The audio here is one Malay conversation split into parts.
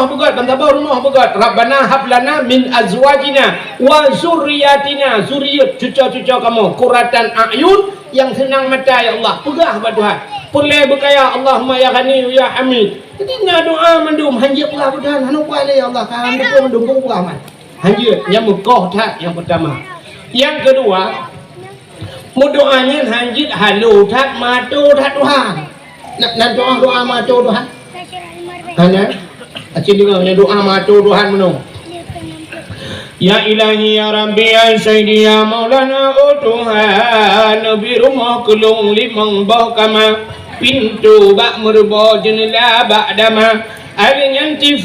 rumah begat, bantabau rumah begat. Rabbana hablana min azwajina wa zurriyatina, zuriyat cucu-cucu kamu, qurratan a'yun, yang senang mata ya Allah. Pegah pada Tuhan. Pulai berkaya Allahumma ya Ghani ya Hamid. Jadi nak doa mandum hanjir pula Tuhan. Hanu kuat ya Allah. Kan dia mandum pun aman. Hanjir yang mukoh tak yang pertama. Yang kedua, doanya hanjir halu tak matu tak Tuhan. Nak doa matu Tuhan. Ana acin dengar doa matu Tuhan menung. Ya ilahi ya rabbi ya sayyidi ya maulana oh Tuhan, nabi rumah kulung limang bahkama pintu bak merba jenela bak dama alinyan TV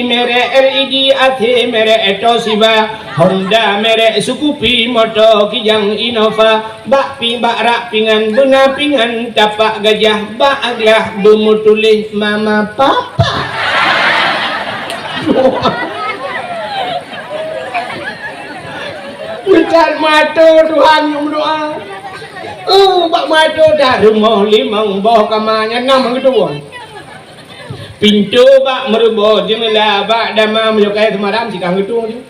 mere LED ate mere etosiba Honda mere Sukupi moto kijang Innova bak pi bak rak pingan bena pingan tapak gajah bak aglah bumutulih mama papa. Bukan mata Tuhan yang berdoa. Bak mata dah rumah limang bawah kamarnya 6 kedua. Pintu bak merubah jendela bak dama menyukai semaram sikang itu.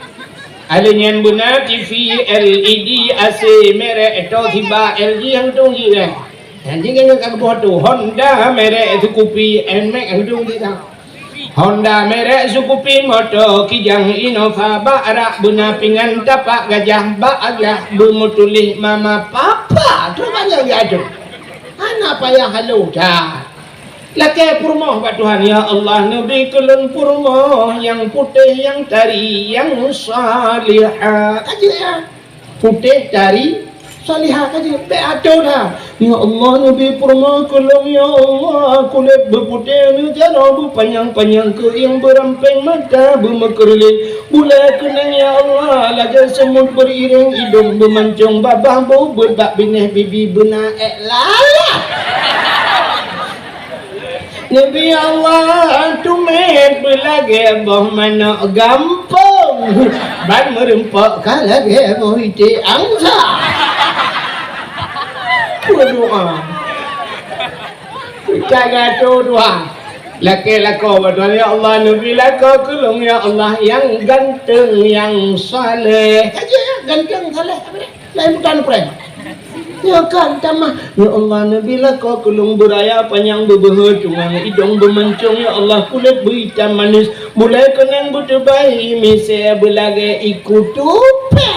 Alinyan benar TV LED AC merek itu tiba LG yang tunggu dah. Nanti kan kau buat tu Honda merek Sukupi NMAX yang tunggu dah. Honda merek Sukupi moto kijang Innova bak arak buna pingan tapak gajah bak aglah bumutulih mama papa. Tu banyak gaduh. Anak payah halu dah. Laki purmoh Pak Tuhan ya Allah Nabi kelun purmoh yang putih yang tari yang salihah aja ya. Putih tari salihah aja. Betul dah. Ya Allah Nabi purmoh kelun ya Allah kulit berputih ni jana berpanjang-panjang ke yang beramping mata bermekerlin bulan kenang ya Allah lagi semut beriring hidung bermancung babah bau berbak binih bibi benar lala. Nabi Allah tumet belage boh mana gampang ban merempak kalage boh ite angsa. Berdoa jaga doa laki lako berdoa ya Allah Nabi lako kulung ya Allah yang ganteng yang saleh aja ganteng saleh lain bukan pren. Ya kan tamah ya Allah Nabi lah kau kelung beraya panjang berbehut cungang hidung bermancung ya Allah kulit berhitam manis mulai kenang bertebai misi berlagai ikut tupe.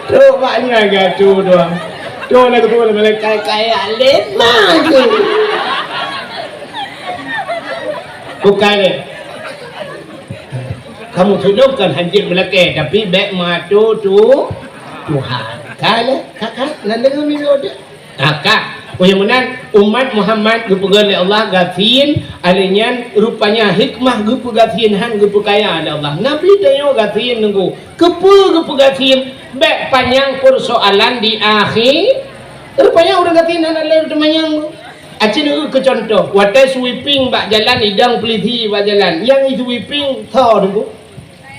Tu banyak gaduh doang. Tu nak tu boleh kaya lemah tu. Bukan ni. Kamu tunjukkan hanjir belakang tapi baik matu tu Tuhan. Kalau kakak nanti kami ada. Kakak, yang menang umat Muhammad gupegan oleh Allah gafin alinyan rupanya hikmah gupegafin han gupekaya ada Allah. Nabi tanya gafin nunggu. Gupegafin baik panjang persoalan di akhir. Rupanya orang gafin han ada temannya. Acin ke contoh, watai sweeping bak jalan idang peliti bak jalan. Yang itu sweeping tahu nunggu.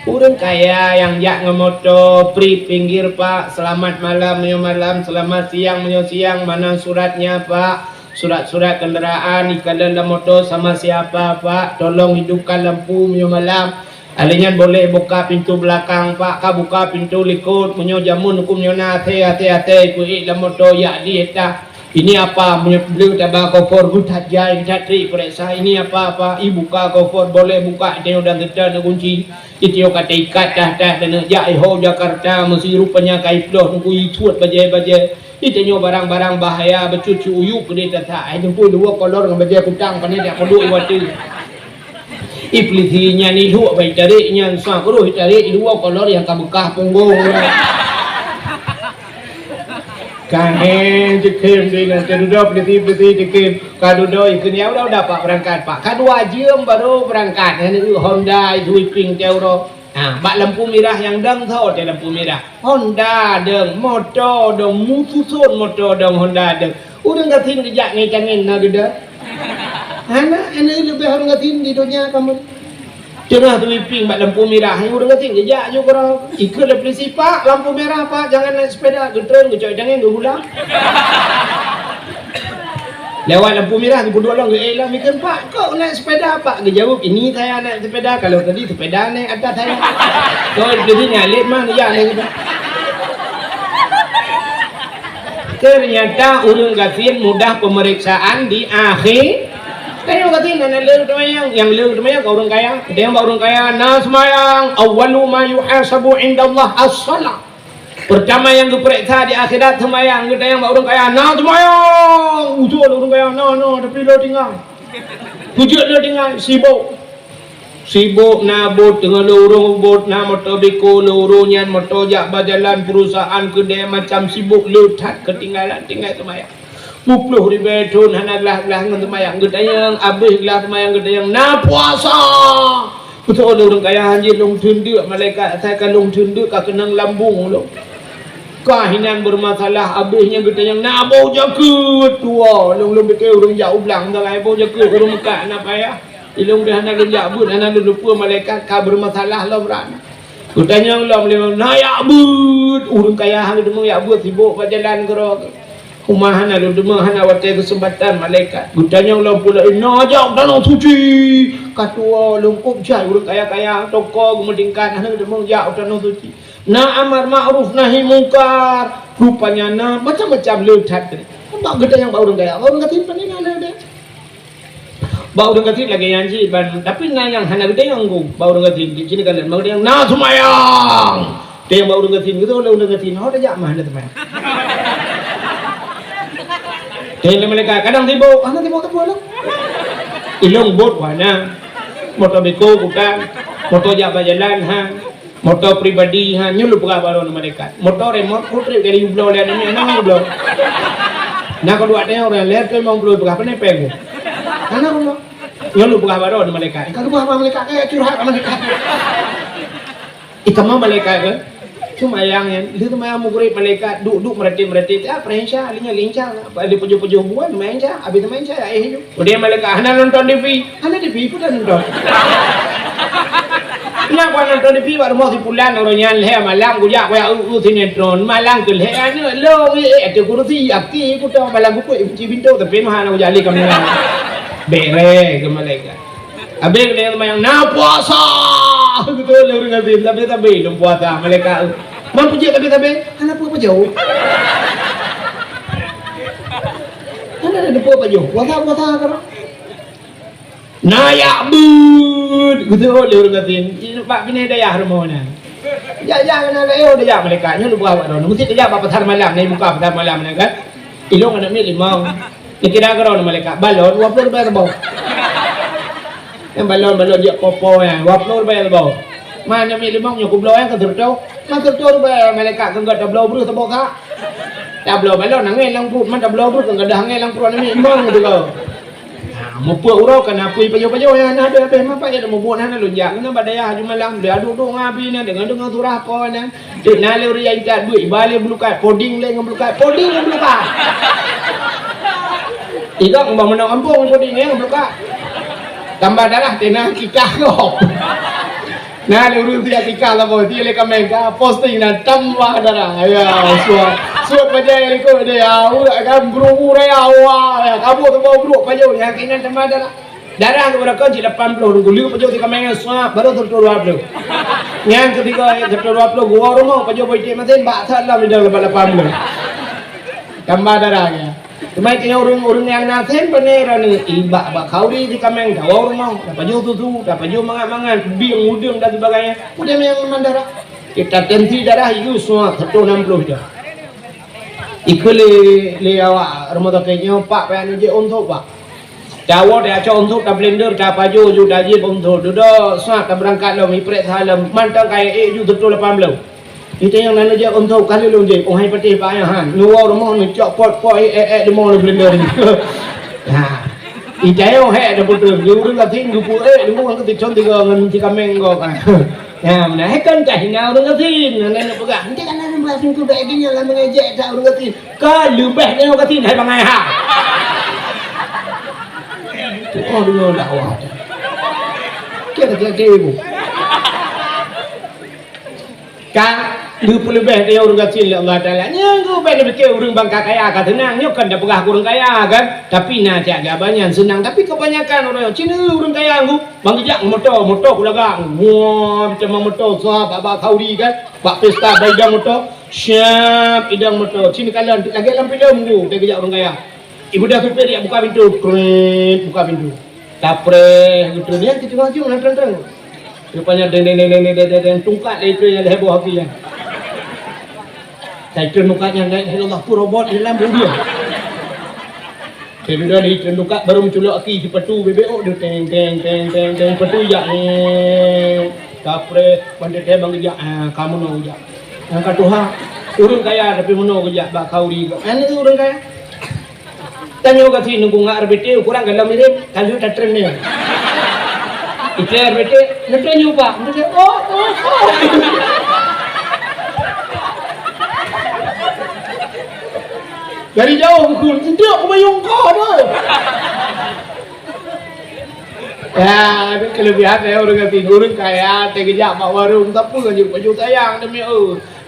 Orang kaya yang jak ngemoto pri pinggir Pak, selamat malam menyo malam, selamat siang menyo siang, mana suratnya Pak, surat-surat kenderaan ikan dalam motor sama siapa Pak, tolong hidupkan lampu menyo malam. Alinyan boleh buka pintu belakang Pak, ka buka pintu likut menyo jamun hukum menyo na hati-hati kuik dalam motor ya di eta. Ini apa punya beli tabak kofor butat jai datri periksa ini apa ibu buka kofor boleh buka dia udah kita nak kunci itu kata ikat dah dan jai ho Jakarta mesti rupanya kaiploh nunggu ituat bajai itu barang-barang bahaya bercucu uyuk dia tak ada pun dua kolor dengan bajai putang pandai dia kodok iwati iplitinya ni dua baik tariknya sah keruh tarik dua kolor yang kabukah punggung kahen jekem dengan kedua peliti jekem kadua ikut ya udah dapat berangkat Pak kadua jam baru berangkat ini Honda sweeping teuro bak lampu merah yang dang tahu ada lampu merah Honda deng motor deng mususun motor deng Honda deng udah ngatin kejak ngecangin nak gede anak ini lebih harus ngatin di dunia kamu Cenah sweeping bak lampu merah yang udah ngatin kejak juga orang ikut le polisi Pak lampu merah Pak jangan naik sepeda getren gecoy jangan gehulang Lewat lampu merah tu berdua orang lah mikir pak kau naik sepeda pak dia jawab ini saya naik sepeda kalau tadi sepeda naik atas saya kau jadi nyalip mah ya naik ternyata urung gatin mudah pemeriksaan di akhir kayak gatin nana leu temayang yang leu temayang kau urung kaya dia yang urung kaya nah semayang awwalu ma yuhasabu indallah as-salat. Pertama yang diperiksa di akhirat semayang kita yang orang kaya nah semayang ujung orang kaya nah tapi lo tinggal tujuh lo tinggal sibuk nabut dengan lorong bot na motor beko lorongnya motor jak berjalan perusahaan kedai macam sibuk lutat ketinggalan tinggal semayang 20,000 tahun hanaklah dengan semayang kita yang habislah semayang kita yang nah puasa betul orang kaya hanya long tunduk malaikat saya kan long tunduk kat kenang lambung lo kahinan bermasalah habisnya kita yang nak bau jaga tua long bekal orang jauh belang dah bau jaga orang Mekah nak payah ilung dah nak jabut anak lupa malaikat ka bermasalah lo beran kutanya Allah nak yabut orang kaya hang demung yabut sibuk berjalan gerok kumahan ada demung hana watai kesempatan malaikat kutanya Allah pula nak jauh danau suci katua lungkup jai orang kaya toko gemedingkan hang demung jauh danau suci na amar ma'ruf nahi mungkar rupanya na macam-macam leuthat nampak gede yang bau orang kata ni ada bau orang kata lagi yang ji tapi na yang hana gede yang go bau orang kata di sini kan bau yang na semayang dia yang bau orang kata gitu orang kata oh dah jak mah dah teman dia mereka kadang tiba ke bola ilong bot wana motor beko bukan motor jak berjalan motor pribadi nyulup kabar orang mereka motor remote putri dari ublo lihat ini anak ublo nak kedua dia orang lihat tu mau ublo berapa ni pegu anak ublo nyulup kabar orang mereka kalau apa mereka kayak curhat mereka ikan mereka kan cuma yang itu mah mugurip mereka duduk mereti prensya lincah ada pujuh buan main cah habis main cah dia mereka anak nonton TV pun dah nonton nak nonton TV baru mau sebulan orangnya leh malam gujak kayak sinetron malam ke leh anu lo itu kursi akti aku tahu malam aku kunci pintu tapi mah nak jali kami bere ke mereka abang dia yang nak puasa betul orang ngasih tapi belum puasa mereka mampu je tapi anak apa jauh anak ada apa jauh puasa kan nayak bud betul orang ngatin pak bini dayah rumahnya jangan ada dayah mereka nya lupa awak ron mesti kerja apa pasar malam ni buka pasar malam ni kan ilong anak ni limau dikira geron mereka balon 20 rupiah bau yang balon je popo ya 20 rupiah bau mana ni limau nya kublo yang ketertau rupiah mereka kan enggak tablo bro sebok ka tablo balon nangin lang put man tablo bro kan ada hangin lang put ni limau gitu kau mupa urau kan apa pajo yang ada apa apa ya mau buat hana lunjak kena badaya haju malam dia duduk ngapi ni dengan surah apa ni dik nale uri yang kat duit balik belukat poding le ngebelukat idak ngomong menang kampung poding le ngebelukat tambah darah tenang kikah kok nale uri dia kikah lah boy dia le kamera posting dan tambah darah ya suat pajai ikut dia kan buru ya awak kamu tu bawa buru pajau yang kena tambah darah mereka 80 dulu pajau di kamera suap baru tertur 20 yang ketiga tertur 20 gua rumah pajau boleh mesin bak salah di dalam 80 tambah darahnya cuma kena urung yang nasen beneran ibak bak kau di kamera gua rumah pajau tu pajau mangan biang udang dan sebagainya udah yang mandara kita tensi darah itu semua 160 dah ikut awak rumah takenya pak payah je untuk pak Jawa dia aca untuk ta blender ta paju ju daji untuk duduk suat ta berangkat lo mi pret halam mantang kai ju betul 80 itu yang nana je untuk kali lo je hai patih payah han luar rumah ni cok pot de mo blender ha itayo he ada betul ju la ting ju pu de mo kan ti chon ti go ngan ti kameng go kan ya mana hekan cah ngau dengan tin nana pegang nanti kan nana berasing tu dak dinya lah mengejek tak urang tin ka lebih dengan katin hai bangai ha oh dulu dakwah kira ibu kan Lupa lebih dia orang kecil Allah Ta'ala nyanggu baik dia orang bangka kaya kata tenang kan dah pegah orang kaya kan tapi nak jaga banyak senang tapi kebanyakan orang Cina orang kaya anggu bang jak motor kulagang wah macam motor sah baba kauri kan bak pesta baidang motor siap idang motor Cina kalan lagi lampu lembu dia kejak orang kaya ibu dah supir dia buka pintu kret buka pintu tapre gitu dia kita maju nak terang rupanya deng tungkat itu yang heboh hati yang saya mukanya naik Allah tu robot dalam dia. Saya dah ni nukat baru menculuk aki di petu BBO dia teng petu jak ni. Kapre pandai dia bang jak kamu no jak. Yang katuha urang kaya tapi meno jak bak kauri. Ane tu urang kaya. Tanya kat sini nunggu ngar bete kurang galam mirip kalau tak trend ni. Iklar bete nak nyoba. Oh. Dari jauh pun tidak aku bayung kau tu. Ya, kelebihan saya orang kata gurun kaya, terkejap mak warung tapi kan juga baju tayang demi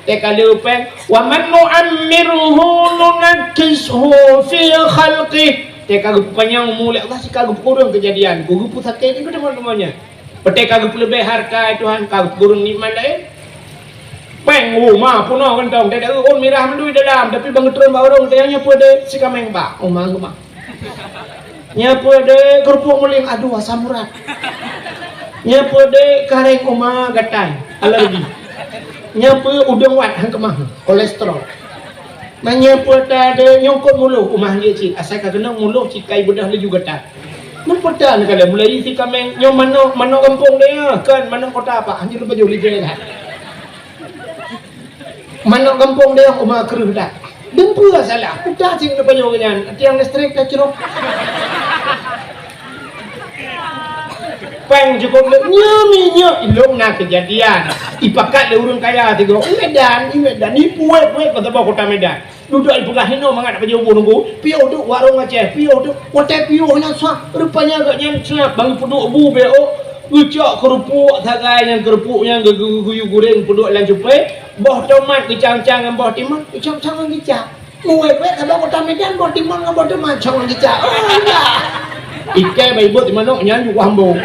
kalau peng, wa man nu'ammiruhu nunakkishu fi khalqih. Kagak panjang mulai Allah sih kagak kurang kejadian. Gugu pusake ni teman-temannya. Petek kagak lebih harta Tuhan kagak kurang nikmat lain. Peng rumah puno kentong dia dah mirah mendui dalam tapi bang turun baurong dia nyapu de si kameng ba omang rumah nyapu de kerupuk muling aduh asam urat nyapu de kareng oma gatai alergi nyapu udang wat hang kemah kolesterol nyapu de nyongkot mulu umah dia cik asal kena mulu cikai bedah le juga tak memperdan kala mulai si kameng nyom mano kampung dia kan mano kota apa anjir lupa juli dia mana kampung dia rumah keruh dah dempu lah salah udah cing depan nyokanyan tiang listrik dah cerok peng cukup nyaminya ilong nak kejadian ipakat le urang kaya tigo Medan ni puet kata bawa kota Medan duduk di pegah hino mangat apa jauh nunggu pio duk warung Aceh pio duk hotel pio nya sah rupanya agaknya siap bang peduk bu beo ucak kerupuk sagai yang kerupuknya guyu goreng peduk lan cupai boh tomat kecang-cang dengan boh timun kecang-cang dengan kicap muai pek kalau kota Medan boh timun dengan boh tomat cang dengan kicap oh ya ikai bayi buat di mana nyanyi wambung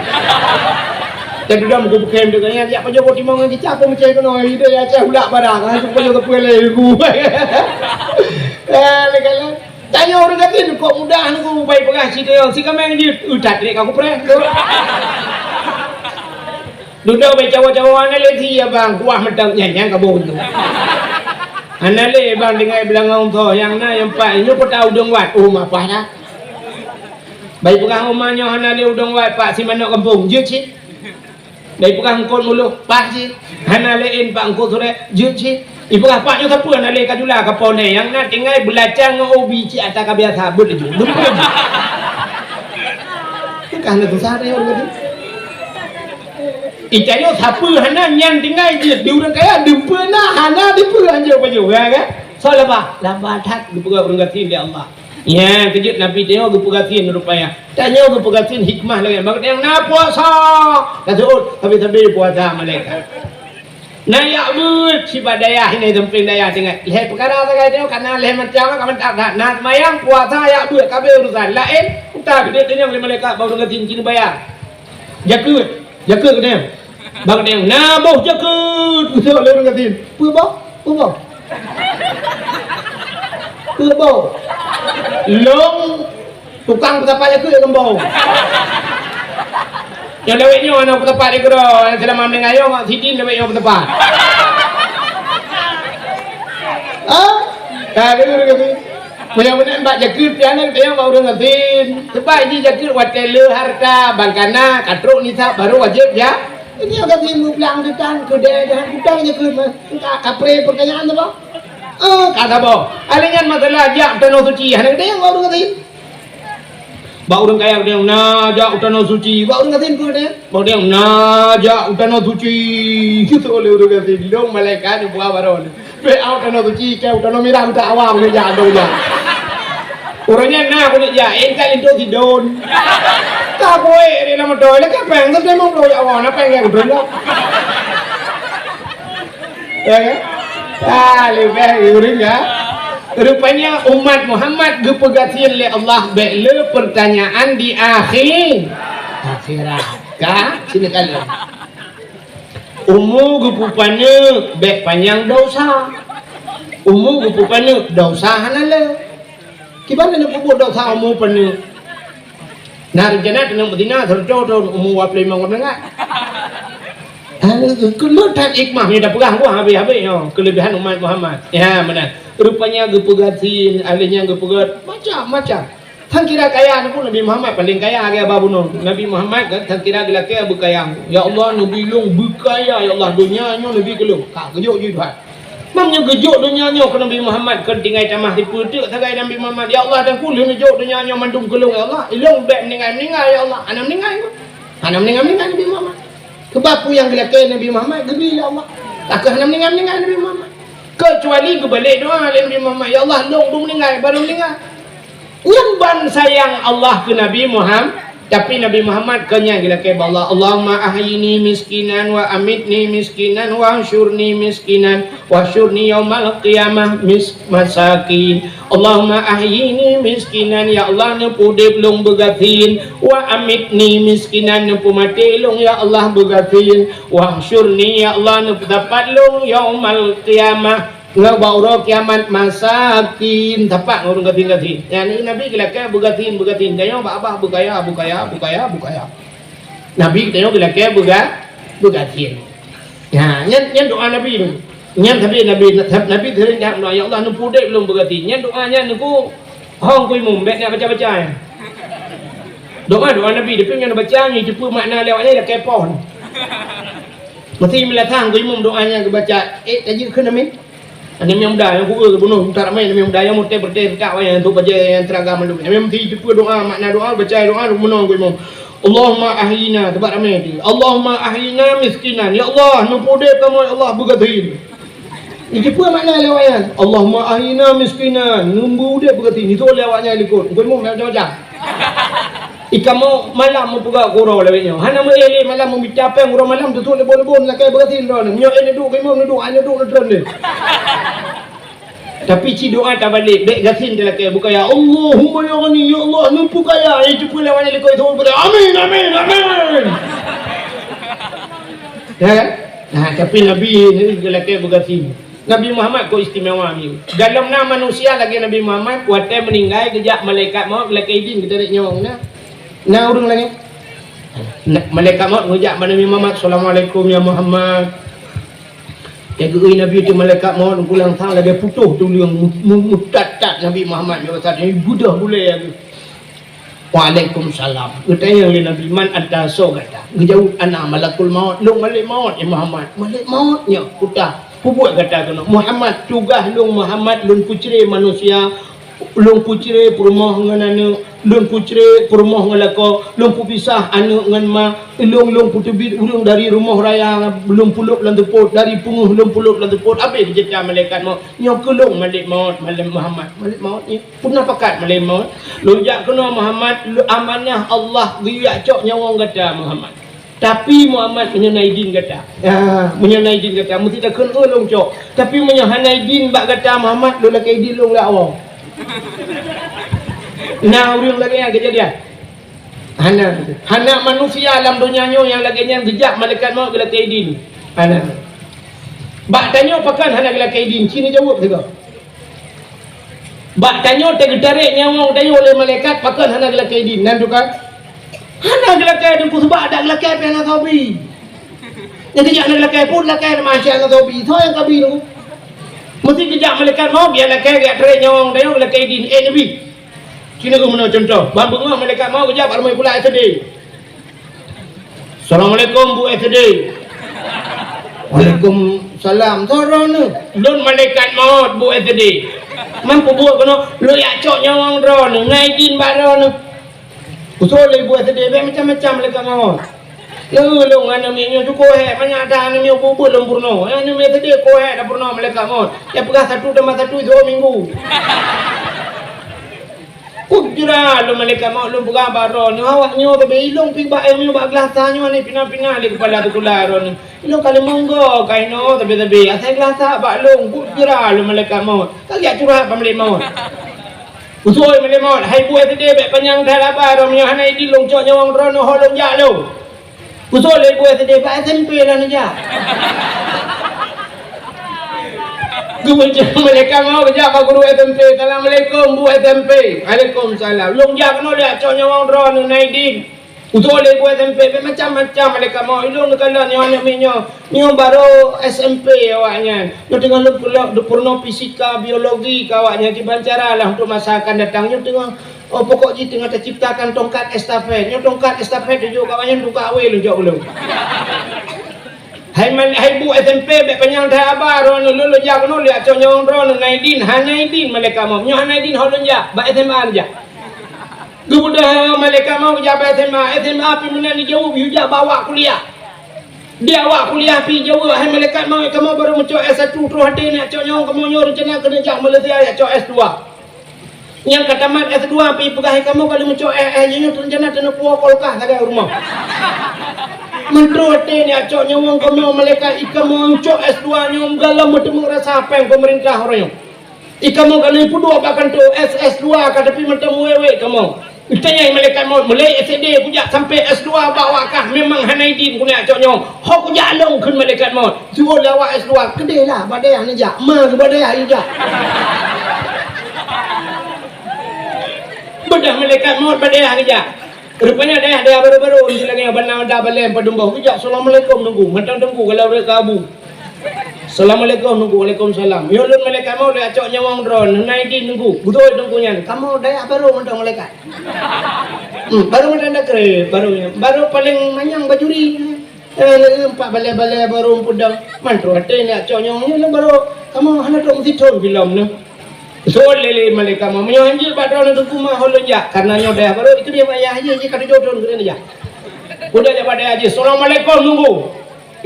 dan dia muka bukem dengan yang apa je boh timun dengan kicap apa macam itu dia ya cah ulak barang supaya ke pele ku kalau tanya orang kata kok mudah aku baik pegah si kameng dia udat dek aku pernah duduk baik cawa-cawa ana le thi bang kuah medang nyanyang kabun tu ana le bang dengai belangau tho yang na yang pak nyu petau udang wat mah apa dah baik pegang rumahnya ana le udang wat pak si mana kampung je cik baik pegang kon mulu pak cik ana le in pak ko sore je cik ibu apa nyu siapa ana le kajula kapone yang na dengai belacang obi cik atas biasa but je lupa kan tu sare orang Ikannya siapa hana yang tinggal je di orang kaya dempa nah hana dempa anja baju kan so laba tak dipegang orang gatin dia Allah ya kejut Nabi tengok gepegatin rupanya tanya gepegatin hikmah lagi maka yang nak puasa kata tapi puasa malaikat nah ya but si badaya ini tempin daya tengok leh perkara sagai tengok karena leh macam kamu tak nak mayang puasa ya but kabeh urusan lain tak dia tanya oleh malaikat baru gatin kini bayar jakut kena bang dia nah boh jakut betul le orang katin pu boh long tukang petapa jakut yang bau yang leweknya anak petapa dia kira dalam ambil ngayong sidin leweknya petapa dia orang katin benar-benar mbak jakut piana dia mau orang katin sebab ini jakut watele harta bangkana katruk nisa baru wajib ya ini agak timbul pelang depan kedai dengan kudang jakut entah kapre pertanyaan apa kata boh alingan masalah jak tanah suci hanya dia mau orang katin bau orang kaya dia najak tanah suci bau orang katin dia bau dia najak tanah suci gitu oleh orang katin dong malaikat di buah baron pe au tanah suci ke tanah merah udah awam dia jangan dia orangnya nak aku ya engkau itu tidon tak boleh dia nama doy lah kepeng tapi mau doy awalnya pengen udah lah ya Lebih uring ya. Rupanya umat Muhammad gepegatian oleh Allah bela pertanyaan di akhirat. Kah? Sini kalian. Gepupana bek panjang dosa. Gepupana dosa halal. Kibana na pupu dosa pana. Narjana tenang betina terjauh waplay mengenai. Kemudian hikmahnya dah pegang gua habis-habis kelebihan umat Muhammad. Ya benar. Rupanya gepegatin, alihnya gepegat macam-macam. Tang kira kaya pun Nabi Muhammad paling kaya agak babuno. Nabi Muhammad kan tang kira gila kaya berkaya. Ya Allah Nabi long berkaya ya Allah dunia nyo Nabi kelung. Kak gejuk je Tuhan. Mamnya gejuk dunia nyo ke Nabi Muhammad kan tinggal tamah diputuk tagai Nabi Muhammad. Ya Allah dan kulih gejuk dunia nyo mandum kelung ya Allah. Ilung bek meninggal ya Allah. Ana meninggal. Nabi Muhammad. Kebapu yang dilakukan Nabi Muhammad gede ya Allah. Tak kena meninggal Nabi Muhammad. Kecuali kebalik doa Nabi Muhammad. Ya Allah long belum meninggal baru meninggal. Yang ban sayang Allah ke Nabi Muhammad. Tapi Nabi Muhammad kenyang dilakukan Allah. Allahumma ahyini miskinan wa amitni miskinan wa ansyurni miskinan wa syurni yaumal qiyamah masakin. Allahumma ahyini miskinan ya Allah nepu belum begatin wa amitni miskinan nepu mati long ya Allah begatin wa syurni ya Allah nepu dapat long yaumal qiyamah ngabauro kiamat masakin tapak ngurung gatin. Yani Nabi gilakaya begatin dayo babah bukaya. Nabi dayo gilakaya begatin. Ya, nyen doa Nabi ni. Nyen Nabi sering doa ya Allah nempu dek belum begatin. Nyen doanya nempu hong kui mum bet nak baca-baca. Doa Nabi depa nyen baca ni cepu makna lewatnya dah kepon. Mesti melatang kui mum doanya ke baca. Tajuk ke Nabi. Ani yang muda yang kuat bunuh tak ramai yang muda yang muda berdekat yang tu baca yang teragam malu. Yang mesti cepu doa makna doa baca doa bunuh kui mum. Allahumma ahyina tempat ramai ni. Allahumma ahyina miskinan. Ya Allah nempu dek kamu ya Allah begatin. Ini apa makna lewatnya? Allahumma ahyina miskinan. Nempu dek begatin. Itu lewatnya likut. Kui mum macam-macam. Ikan mau malam mau pegak kurau lewatnya. Hana mau ele malam mau bicara apa yang kurau malam tu lebon-lebon lah kayak begatin ron. Nyo ele duk kui mum duk hanya duk ron ni. Tapi ci doa tak balik dek gasin dia lah kayak buka ya Allahumma ya ghani ya Allah nempu kaya itu pula mana lekoi tu amin. Ya kan? Nah, tapi Nabi ni dia lah kayak begasin. Nabi Muhammad kau istimewa ni. Dalam nama manusia lagi Nabi Muhammad kuatnya meninggal kejak malaikat maut lagi izin kita dak nyong nah urang lagi. Malaikat maut ngejak Nabi Muhammad assalamualaikum ya Muhammad. Yang gui Nabi tu malaikat maut pulang tang lagi putuh tu yang mutatat Nabi Muhammad dia kata ni budah boleh lagi. Waalaikumsalam. Katanya oleh Nabi man anta so kata. Ngejauh ana malakul maut long malik maut ya Muhammad. Malik mautnya putah. Pubuat kata kena Muhammad tugah long Muhammad lun pucre manusia lung pucre perumah dengan anu lung pucre perumah ngelako lung pupisah anu dengan ma lung putubit ulung dari rumah raya belum puluk lan teput dari punguh belum puluk lan teput habis dijeta malaikat maut nyok kelung malik maut malik Muhammad malik maut ni punah pakat malik maut lonjak kena Muhammad amanah Allah riak cok nyawang kata Muhammad tapi Muhammad menyenai din kata menyenai din kata mesti tak kena long cok tapi menyenai din bak kata Muhammad lu laki din long la awang. Nah urang lagi yang kejadian Hana manusia dalam dunia yang lagi yang jejak malaikat maut gila kaidin Hana bak tanya pakan hana gila kaidin sini jawab juga bak tanya tergetarik nyawa tanya oleh malaikat pakan hana gila kaidin dan juga hana gila kaidin pun sebab ada gila kaidin yang tabi yang kejak hana gila kaidin pun gila kaidin masya yang tabi itu yang tabi tu mesti kejak malaikat maut dia lah kayak terik nyawang dia lah kayak din Nabi sini aku mana contoh bambung malaikat maut kejap ramai pula SD Assalamualaikum Bu SD Waalaikumsalam sorona lun malaikat maut Bu SD mampu buat kena lu ya cok nyawang drone ngai din baron usul Bu SD macam-macam malaikat maut Long ana minyo tu kohe banyak dah ana minyo bubur lempurno. Ana minyo tadi kohe dah purno malaikat maut. Ya pegah satu tambah satu 2 minggu. Kujra lu malaikat maut lu berabaro ni awak nyo ke belong pi ba em ba gelasa nyo ni pina-pina di kepala tu kularo ni. Lu kali monggo kaino tapi asal gelasa ba long kujra lu malaikat maut. Kagak curhat pamlik maut. Usoi malaikat maut hai buat tadi be panjang dah labaro nyo hanai di long cok nyawang rono holong ja lu. Usoi le buat tadi ba SMP lah ni ja. Kemudian mereka mau kerja pak guru SMP. Assalamualaikum bu SMP. Waalaikumsalam. Long jak no lihat cok nyawang drone naidin. Untuk oleh bu SMP macam-macam mereka mau ilung kalau nyawa minyo. Nyo baru SMP awaknya. Nyo tengah lu purno fisika biologi awaknya kibancara lah untuk masa akan datang. Nyo tengah pokok ji tengah terciptakan tongkat estafet. Nyo tongkat estafet juga awaknya buka awal lu jauh belum. Hai bu SMP be penyang dah abar ron lu jak no lihat cok nyong ron naidin hanaidin mereka mau nyo hanaidin holon jak ba SMA aja gubudah mereka mau kerja ba SMA pi menani jauh yu jak bawa kuliah dia awak kuliah pi jauh hai mereka mau kamu baru mencok S1 terus hati nak cok nyong kamu nyo rencana kena jak Malaysia ya cok S2 yang katamat S2 pi pegah kamu kalau mencok nyo rencana kena puak kolkah ada rumah mentrote ni acok nyawang kamu malaikat ikamu cok S2 nyom galam bertemu rasa apa yang pemerintah orang ikamu kalau ipu dua bahkan tu S2 kata pi bertemu wewe kamu ditanya malaikat mau mulai SD kujak sampai S2 bawa kah memang hanaidin kunya acok nyom hok kujak long kun malaikat mau suruh lawak S2 kedai lah badai ni jak ma ke badai aja jak bedah malaikat mau badai aja. Rupanya dia baru-baru ni lagi abang dah balem padumbuh. Kejap assalamualaikum nunggu. Mentang tunggu kalau mereka abu. Assalamualaikum nunggu. Waalaikumsalam. Yo lun malaikat mau dia acok nyawang drone. Naidin nunggu. Betul tunggunya. Kamu dah baru mentang malaikat. Baru mentang dah kere baru paling manyang bajuri. Empat balai-balai baru pudang. Mantro hati ni acok nyawang ni baru kamu hendak mesti tol film ni. Soal lele malaikat mau menyanjil badron untuk rumah holonja karena nyodah baru itu dia ayah aja je kada jodoh kena aja. Udah dia pada aja. Assalamualaikum nunggu.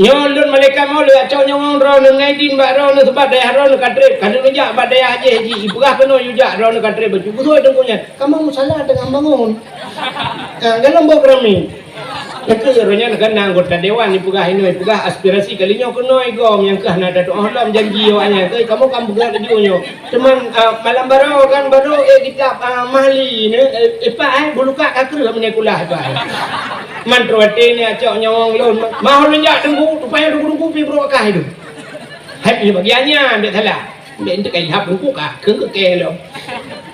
Nyolun malaikat mau lihat cok nyawang drone naidin badron sebab daya drone kadre kada nja badaya aja ji ibah kena yuja drone kadre baju betul dengkunya. Kamu salah dengan bangun. Dalam program ni. Kekeranya kan anggota dewan ni pegah ini pegah aspirasi kalinya kena igom yang kah nak datuk Allah janji awaknya kamu kan pegah tujuannya cuman malam baru kan baru kita mahli ni buluka kakru menekulah tu mantrote ni acok nyawang lon mahal njak tunggu supaya tunggu pi berokah itu hai ni bagiannya ndak salah ndak untuk kai hap tunggu kah ke lo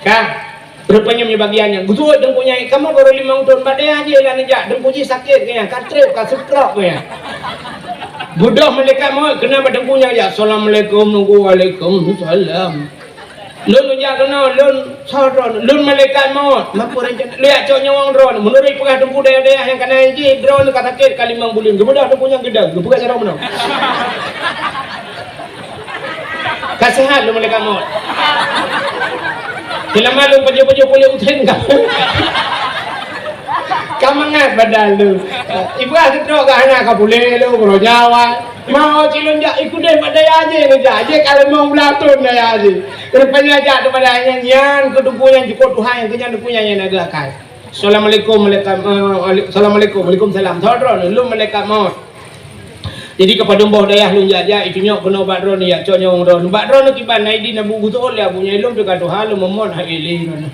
kah rupanya bagiannya gusut dengkunya kamu baru 5 tahun badai aja lah nejak dengkuji sakit kaya katrip kasukrok kaya budak malaikat mau kena berdengkunya ya assalamualaikum nunggu waalaikumsalam lun nejak kena lun saron lun malaikat mau mampu rencana lihat cok nyawang drone menurut pegah dengku daya-daya yang kena haji drone kata sakit kali 5 bulan kemudian dengkunya gedang buka cara mana kasihan lu malaikat mau bila malu baju-baju boleh utin kamu. Kamu ngat badal lu. Ibu ada tu ke anak kau boleh lu kalau Jawa. Mau cilon jak ikut deh badai aja ni jak. Je kalau mau belatun daya aja. Rupanya jak tu badai yang kedua yang cukup Tuhan yang kenyang punya yang agak kai. Assalamualaikum waalaikumsalam. Thodron lu malaikat maut. Jadi kepada mbah dayah lu jaja itu nyok kena badron ya cok nyong ron badron kiban naidin abu gutol ya punya ilum dekat Tuhan lu memon haili ron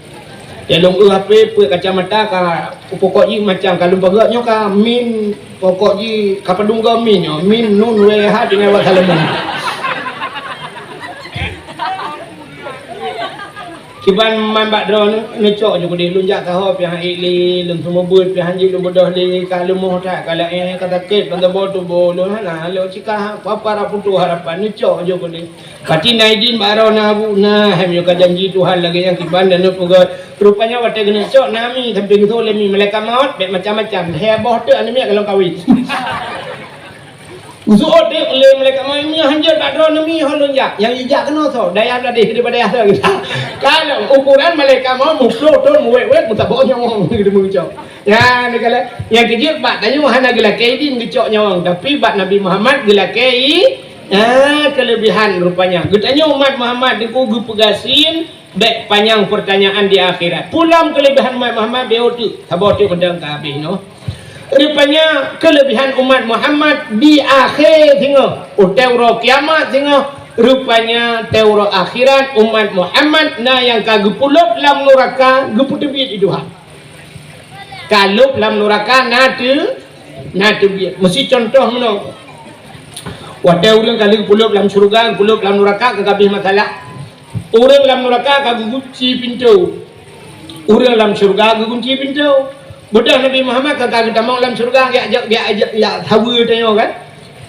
ya long ape kacamata ka pokok ji macam kalau bagaknya ka min pokok ji kapadungga min yo min nun we ha dengan wa salamun kiban man badron necok juga di lunjak tahu pihak ili lung semua buat pihak ji lung bodoh li kalau mau tak kalau kata ket pada bodoh bodoh lah lo cika apa raputu harapan necok juga di pati naidin baron abu nah hem yo janji Tuhan lagi yang kiban dan pegat rupanya wate kena cok nami sampai gitu lemi malaikat maut macam-macam heboh tu ani kalau kawin Usut dia boleh mereka mau ini hanya badron nami holon jak yang ijak kena so daya ladih daripada asal kita kalau ukuran mereka mau muflo ton muwek muta bo nyong gitu mengucap ya ni kala yang kecil bat tanya hana gila kaidin gecok nyong tapi bat Nabi Muhammad gila kelebihan rupanya getanya umat Muhammad diku pegasin Baik panjang pertanyaan di akhirat. Pulang kelebihan umat Muhammad dia tu. Sabar tu kendang ke habis no. Rupanya kelebihan umat Muhammad di akhir tengok. Teuro kiamat tengok. Rupanya teuro akhirat umat Muhammad na yang kagepulup lam neraka geputebit itu hak. Kalau lam neraka nate biat. Mesti contoh meno. Wadah orang kali gepulup lam surga, gepulup lam neraka kagabih masalah. Orang lam neraka kagunci pintu. Orang lam surga kagunci pintu. Budak Nabi Muhammad kata kita mau dalam surga dia ajak hawa tanya kan.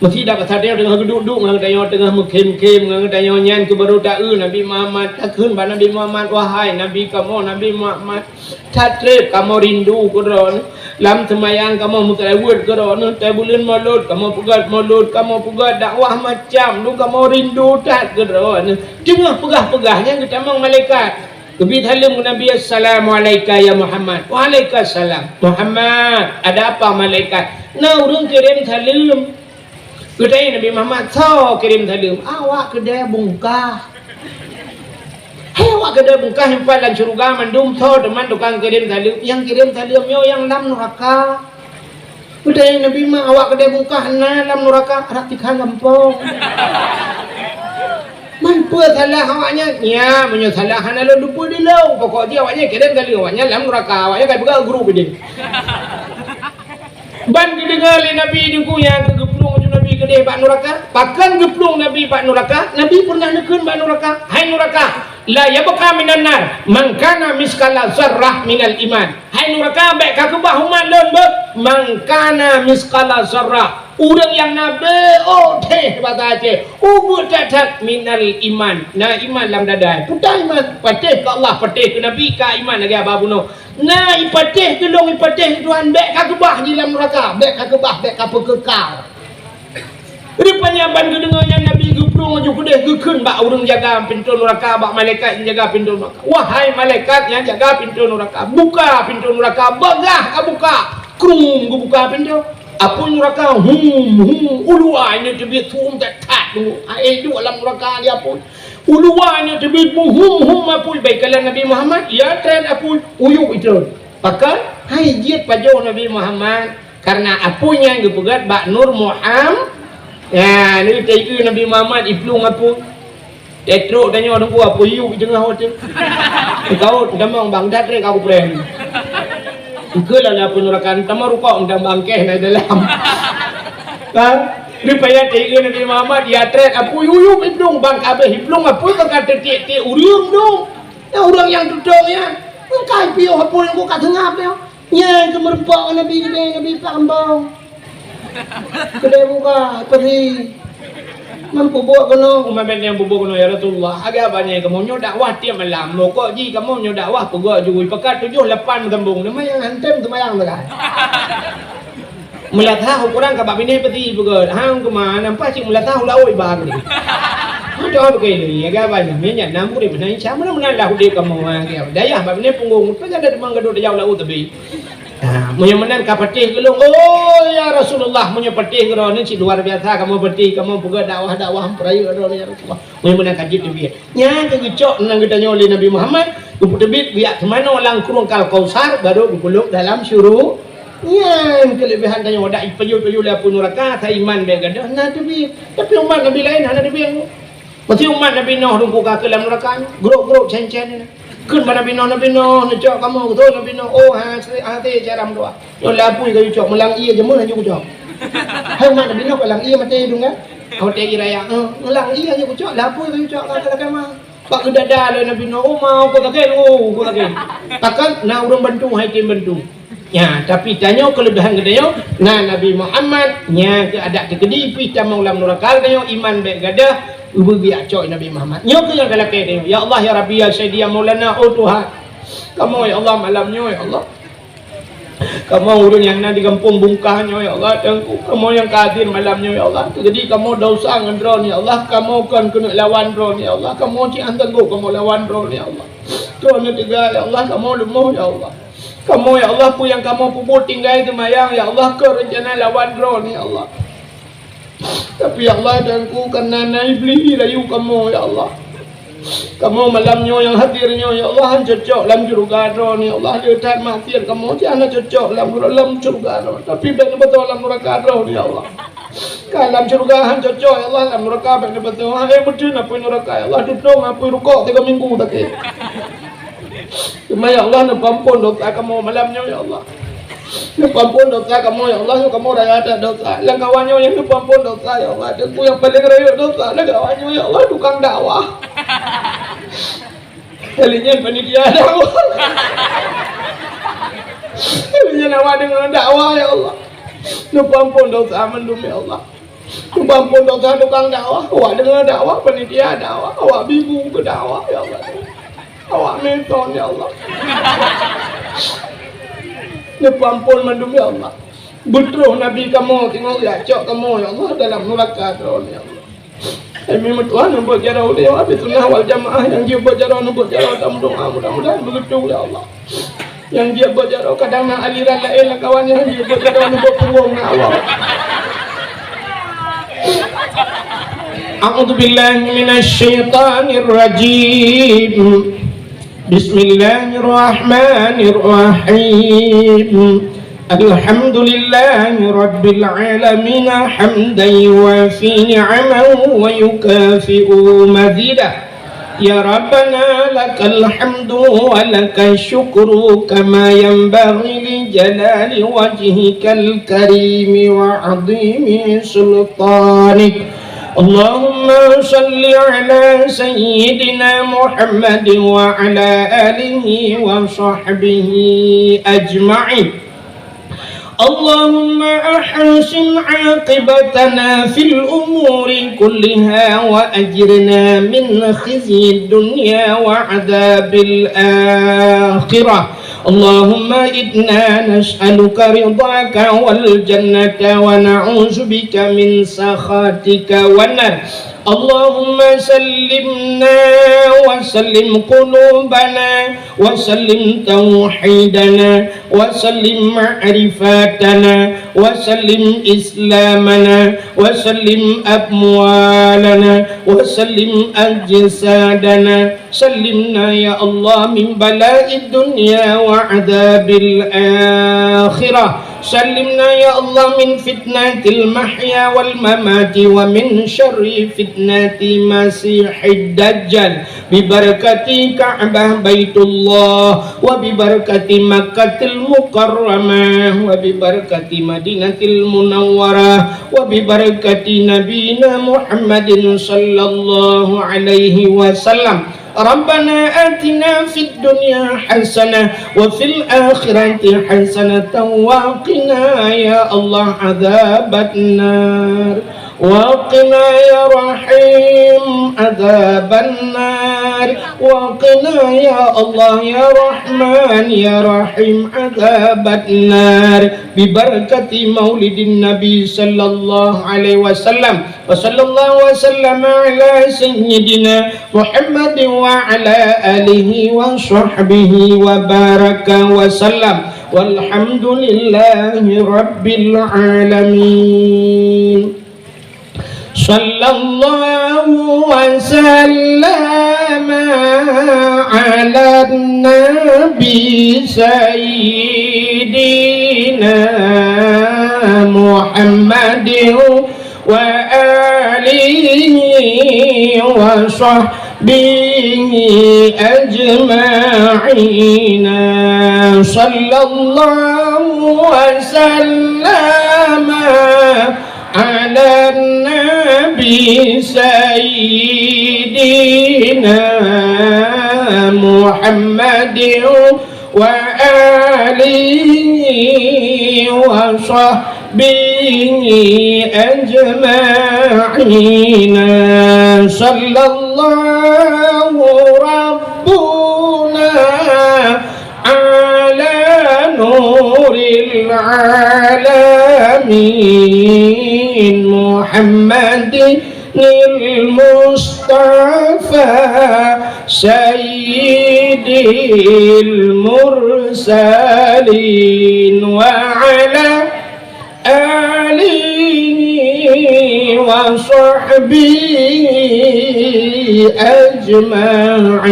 Mesti dapat sadar tengah duduk dengan tanya tengah mengkem-kem dengan tanya nyan ke baru dak Nabi Muhammad takun ba Nabi Muhammad wahai Nabi kamu Nabi Muhammad tatrep kamu rindu kuron lam semayang kamu mutawud kuron tabulun maulud kamu pugat dakwah macam lu kamu rindu tak kuron tengah pegah-pegahnya kita mau malaikat Nabi halim Nabi Assalamualaikum ya Muhammad. Waalaikumsalam. Muhammad, ada apa malaikat? Nah, orang kirim salam. Kedai Nabi Muhammad, so kirim salam. Awak kedai bungkah. Hei, awak kedai bungkah himpan dan syurga mandum so teman tukang kirim salam. Yang kirim salam yo yang dalam neraka. Kedai Nabi Muhammad, awak kedai bungkah na dalam neraka ratikan gampang. Mampu salah awaknya ya menyosalah hana lo lupa dulu pokok dia awaknya kirim kali awaknya dalam neraka awaknya kan pegang guru bedin ban kedengar Nabi dengku yang kegeplung Nabi kedai bak neraka pakan geplung Nabi bak neraka Nabi pernah nekun bak neraka hai neraka la yabqa minan nar man kana miskala zarrah minal iman hai neraka baik kakubah umat lon bek man kana miskala zarrah orang yang nabi teh bahasa Aceh ubud tatak minal iman nah iman dalam dada putar iman patih ke Allah patih ke Nabi ke iman lagi ababuno nah ipatih tolong ipatih Tuhan baik kakubah di dalam neraka baik kakubah baik kapekekal rupanya ban kedengarnya Nabi geplung aju kedeh gekun bak orang jaga pintu neraka bak malaikat yang jaga pintu neraka wahai malaikat yang jaga pintu neraka buka pintu neraka bagah buka krum buka pintu apa neraka uluan ini tebit hum tak tu itu alam neraka dia pun uluan ini tebit apa baik kalau Nabi Muhammad ya tren apa uyuk itu pakai hai jiat pajo Nabi Muhammad karena apunya yang gepegat bak Nur Muhammad ya ni taiku Nabi Muhammad iplung apa tetruk tanya orang gua apa uyuk di tengah hotel kau damang Baghdad rek aku pren ikulah lah penurakan tamar rupa undang bangkeh na dalam kan rupanya taiku Nabi Muhammad ya tret apa uyuk iplung bang kabeh iplung apa kata titik urung dong ya orang yang duduk ya kai pio apa yang gua kat tengah dia nya kemerpak Nabi Pak Kembang kedai buka pergi mampu buat kono umat yang bubuh kono ya Rasulullah agak banyak kamu nyo dakwah tiap malam mokok ji kamu nyo dakwah pegak juga pekat 7-8 gambung nama yang hantem temayang dekat melihat tahu kurang kabak bini peti pegat hang kemana nampak cik melihat tahu laui bang ni ada begini agak banyak minyak nampu di mana insya Allah lah dia kamu daya bab bini punggung pegang ada demang gedut jauh lau tebi punya menang kapatih gelung ya Rasulullah punya patih geron ni luar biasa kamu patih kamu buka dakwah peraya geron ya Rasulullah punya menang kaji dia nya kegecok nang gedanya oleh Nabi Muhammad kuputebit biak kemana orang kurung kal kausar baru dipeluk dalam syuruk nya kelebihan tanya wadah ipayu lah pun neraka ta iman be gadah nah tapi umat Nabi lain ada dia mesti umat Nabi Nuh rungku ke dalam neraka grup cen-cen ni kun Nabi Nuh cok kamu betul Nabi Nuh hati jaram doa yo lapui kayu cok melang ia jemur haju cok hai mak Nabi Nuh melang ia mati hidung kan awak tegi raya melang ia je cok lapui kayu cok kata mah pak kedada le Nabi Nuh mau ko takkan takkan na urang bantu hai tim bantu ya tapi tanya kelebihan gedanya nah Nabi Muhammad nya ada kekedi pi tamang lam neraka tanya iman baik gadah ubu biak cok Nabi Muhammad nyok yang galak dia ya Allah ya Rabbi ya Sayyidi ya Maulana Tuhan kamu ya Allah malamnya ya Allah kamu urun yang nanti kampung bungkahnya ya Allah kamu yang kadir malamnya ya Allah jadi kamu dosa ngendron ya Allah kamu kan kena lawan dron ya Allah kamu cian tangguh kamu lawan dron ya Allah Tuhan tiga ya Allah kamu lemuh ya Allah kamu ya Allah pu yang kamu puput tinggal kemayang ya Allah ke rencana lawan dron ya Allah tapi ya Allah dan ku karena iblis rayu kamu ya Allah Kamu malamnya yang hadirnya ya Allah cocok dalam surga ni ya Allah dia tak mati kamu jangan cocok dalam surga tapi betul dalam neraka ni ya Allah. Dalam surga cocok ya Allah dalam neraka betul betul apa neraka ya Allah duduk apa rukuk 3 minggu tak ke. Cuma ya Allah nak ampun dosa kamu malamnya ya Allah. Nak ampun dosa kamu ya Allah kamu dah ada dosa. Lah kawannya yang nak ampun dosa ya Allah. Aku yang paling rayuk dosa lah kawannya ya Allah tukang dakwah. Kalinya panitia dakwah. Kalinya nawar dengan dakwah ya Allah. Nak ampun dosa mendum ya Allah. Nak ampun dosa tukang dakwah. Awak dengan dakwah panitia dakwah. Awak bingung ke dakwah ya Allah. Awak menton ya Allah. Ampun mandum ya Allah. Betul Nabi kamu tengok cok kamu ya Allah dalam neraka ya Allah. Memang Tuhan nampak cara dia habis sunnah wal jamaah yang dia bercara nampak cara dalam doa mudah-mudahan begitu ya Allah. Yang dia bercara kadang nak aliran lain lah kawannya dia bercara nampak peruang awal. A'udzubillahi minasyaitonir rajim. Bismillahirrahmanirrahim. Alhamdulillahi rabbil alamin hamdan yuwafi ni'amahu wa yukafi'u mazidah. Ya Rabbana lakal hamdu wa lakal syukru kama yanbaghi li jalali wajhikal karimi wa 'azimi sultanik. Allahumma salli ala sayyidina Muhammad wa ala alihi wa sahbihi ajma'in. Allahumma ahsin 'aqibatana fil umuri kulliha wa ajirna min khizyid dunya wa 'adzabil akhirah. Allahumma inna nas'aluka ridhaka wal jannata wa na'udzu bika min sakhatika wan nar. Allahumma sallimna wa sallim qulubana wa sallim tauhidana wa sallim ma'rifatana wa sallim islamana wa sallim amwalana wa sallim ajsadana. Sallimna ya Allah min bala'id dunya wa adabil akhirah. Sallimna ya Allah min fitnatil mahya wal mamati wa min syarri fitnati masihid dajjal. Bi barakati Ka'bah Baitullah wa bi barakati Makkatil Mukarramah wa bi barakati Madinatil Munawwarah wa bi barakati Nabiyina Muhammadin sallallahu alaihi wasallam. Rabbana atina fid dunya hasanah wa fil akhirati hasanatan wa qina ya Allah adzaban nar wa qina ya rahim adzaban nar wa qina ya Allah ya rahman ya rahim adzaban nar bi barakati maulidin nabi sallallahu alaihi wasallam wa sallallahu wasallama ala sayyidina Muhammadin wa ala alihi wa sahbihi wa baraka wa sallam walhamdulillahi rabbil alamin. Sallallahu wa sallama ala nabi sayyidina Muhammadin wa alihi wa sahbihi ajma'ina. Sallallahu wa sallama ala nabi sayyidina Muhammadin wa alihi wa sahbihi ajma'ina. Sallallahu rabbuna ala nuril alamin Muhammadin Mustafa sayyidil mursalin wa ala alihi wa وصحبه أجمعين.